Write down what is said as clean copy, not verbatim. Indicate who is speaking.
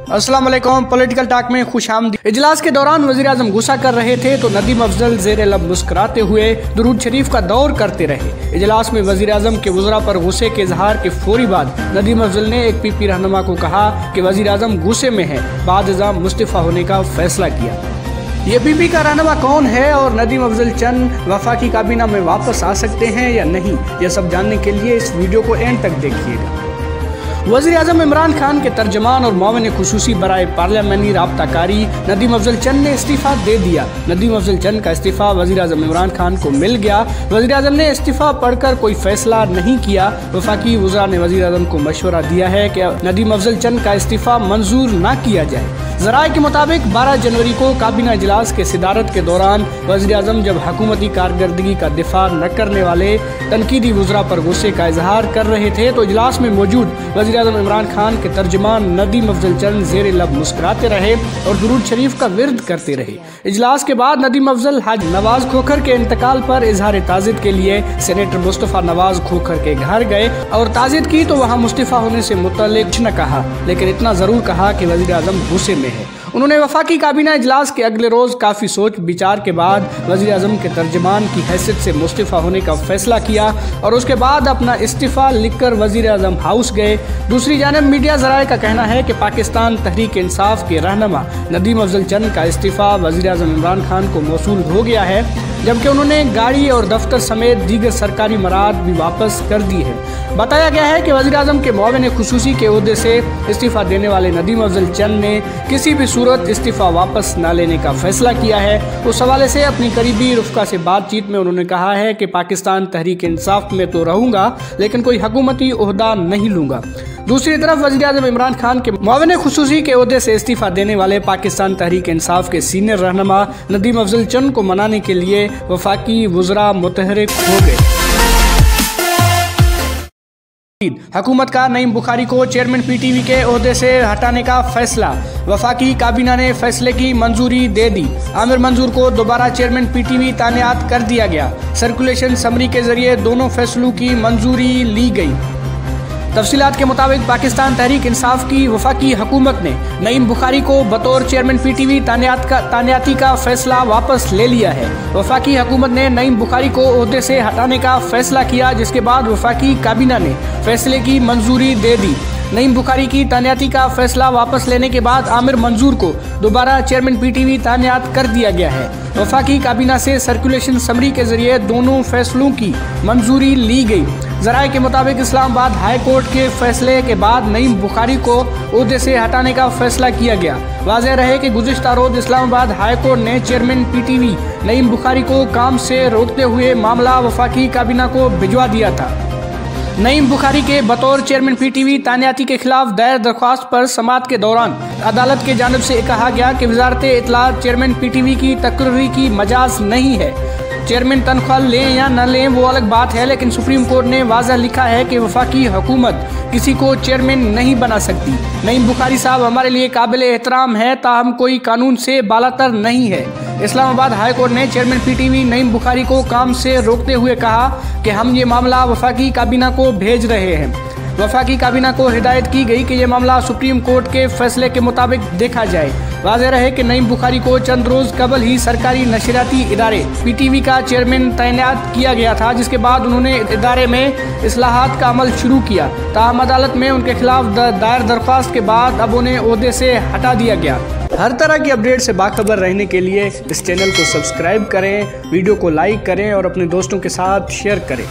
Speaker 1: अस्सलाम वालेकुम। Political talk में खुश आमदीद। इजलास के दौरान वजीर आजम गुस्सा कर रहे थे तो नदीम अफजल जेर लब मुस्कुराते हुए दुरूद शरीफ का दौर करते रहे। इजलास में वजीर आजम के वज़रा पर गुस्से के इजहार के फौरी बाद नदीम अफजल ने एक पीपी रहनुमा को कहा कि वजीर आजम गुस्से में है, बाद इज़ाम मुस्तफ़ा होने का फैसला किया। ये पीपी का रहनुमा कौन है और नदीम अफजल चंद वफाकी काबीना में वापस आ सकते हैं या नहीं, यह सब जानने के लिए इस वीडियो को एंड तक देखिएगा। वज़ीर आज़म इमरान खान के तर्जमान और मुआविन खुसूसी बराए पार्लियामानी राब्ताकारी नदीम अफजल चंद ने इस्तीफ़ा दे दिया। नदीम अफजल चंद का इस्तीफ़ा वज़ीर आज़म इमरान खान को मिल गया। वज़ीर आज़म ने इस्तीफ़ा पढ़कर कोई फैसला नहीं किया। वफाकी वज़रा ने वज़ीर आज़म को मशवरा दिया है कि नदीम अफजल चंद का इस्तीफ़ा मंजूर न किया जाए। ज़राए के मुताबिक 12 जनवरी को काबीना इजलास के सदारत के दौरान वज़ीर आज़म जब हुकूमती कारकर्दगी का दिफा न करने वाले तनकीदी वज़रा पर गुस्से का इजहार कर रहे थे तो इजलास में मौजूद वज़ीर आज़म इमरान खान के तर्जमान नदीम अफजल चंद जेर लब मुस्कुराते रहे और दुरूद शरीफ का विर्द करते रहे। इजलास के बाद नदीम अफजल हाजी नवाज खोखर के इंतकाल पर इजहार ताज़ियत के लिए सेनेटर मुस्तफ़ा नवाज खोखर के घर गए और ताज़ियत की तो वहाँ मुस्तफ़ा होने से मुतल्लिक न कहा, लेकिन इतना ज़रूर कहा कि वज़ीर आज़म गुस्से में है। उन्होंने वफाकी काबीना इजलास के अगले रोज काफ़ी सोच विचार के बाद वज़ीर आज़म के तर्जमान की हैसियत से मुस्तफ़ा होने का फैसला किया और उसके बाद अपना इस्तीफ़ा लिखकर वज़ीर आज़म हाउस गए। दूसरी जानिब मीडिया ज़राए का कहना है कि पाकिस्तान तहरीक इंसाफ के रहनुमा नदीम अफजल चंद का इस्तीफ़ा वज़ीर आज़म इमरान खान को मौसूल हो गया है, जबकि उन्होंने गाड़ी और दफ्तर समेत दीगर सरकारी मराद भी वापस कर दी है। बताया गया है कि वज़ीर आज़म के मुआविन खुसूसी के ओहदे से इस्तीफ़ा देने वाले नदीम अफजल चंद ने किसी भी सूरत इस्तीफ़ा वापस न लेने का फैसला किया है। उस हवाले से अपनी करीबी रुफ़का से बातचीत में उन्होंने कहा है कि पाकिस्तान तहरीक इंसाफ में तो रहूँगा लेकिन कोई हुकूमती ओहदा नहीं लूँगा। दूसरी तरफ वज़ीर आज़म इमरान खान के मुआविन खुसूसी के ओहदे से इस्तीफ़ा देने वाले पाकिस्तान तहरीक इंसाफ के सीनियर रहनुमा नदीम अफजल चंद को मनाने के लिए वफाकी वज़रा मुतहरिक हो गए। हुकूमत का नईम बुखारी को चेयरमैन पीटीवी के ओहदे से हटाने का फैसला। वफाकी काबीना ने फैसले की मंजूरी दे दी। आमिर मंजूर को दोबारा चेयरमैन पीटीवी तानियात कर दिया गया। सर्कुलेशन समरी के जरिए दोनों फैसलों की मंजूरी ली गई। तफसीलात के मुताबिक पाकिस्तान तहरीक इंसाफ की वफाकी हुकूमत ने नईम बुखारी को बतौर चेयरमैन पीटीवी तानियाती का फैसला वापस ले लिया है। वफाकी हुकूमत ने नईम बुखारी को ओहदे से हटाने का फैसला किया, जिसके बाद वफाकी काबीना ने फैसले की मंजूरी दे दी। नईम बुखारी की तानियाती का फैसला वापस लेने के बाद आमिर मंजूर को दोबारा चेयरमैन पीटीवी तानियात कर दिया गया है। वफाकी काबीना से सर्कुलेशन समरी के जरिए दोनों फैसलों की मंजूरी ली गई। ज़राए के मुताबिक इस्लामाबाद हाई कोर्ट के फैसले के बाद नईम बुखारी को ओहदे से हटाने का फैसला किया गया। वाज़ेह रहे कि गुज़िश्ता रोज़ इस्लामाबाद हाई कोर्ट ने चेयरमैन पीटीवी नईम बुखारी को काम से रोकते हुए मामला वफाकी काबीना को भिजवा दिया था। नईम बुखारी के बतौर चेयरमैन पीटीवी तानियाती के खिलाफ दायर दरख्वास्त पर समाअत के दौरान अदालत के जानिब से कहा गया कि वज़ारत इत्तलात चेयरमैन पीटीवी की तकर्री की मजाज नहीं है। चेयरमैन तनख्वाह लें या न लें वो अलग बात है, लेकिन सुप्रीम कोर्ट ने वाज़ह लिखा है कि वफाकी हुकूमत किसी को चेयरमैन नहीं बना सकती। नईम बुखारी साहब हमारे लिए काबिल एहतराम है, ताहम कोई कानून से बालातर नहीं है। इस्लामाबाद हाई कोर्ट ने चेयरमैन पीटीवी नईम बुखारी को काम से रोकते हुए कहा कि हम ये मामला वफाकी काबीना को भेज रहे हैं। वफाकी काबीना को हिदायत की गई कि यह मामला सुप्रीम कोर्ट के फैसले के मुताबिक देखा जाए। वाज़ेह रहे कि नईम बुखारी को चंद रोज कबल ही सरकारी नशरियाती इदारे पीटीवी का चेयरमैन तैनात किया गया था, जिसके बाद उन्होंने इदारे में इस्लाहात का अमल शुरू किया। ताहम अदालत में उनके खिलाफ दायर दरख्वास्त के बाद अब उन्हें ओहदे से हटा दिया गया। हर तरह की अपडेट से बाखबर रहने के लिए इस चैनल को सब्सक्राइब करें, वीडियो को लाइक करें और अपने दोस्तों के साथ शेयर करें।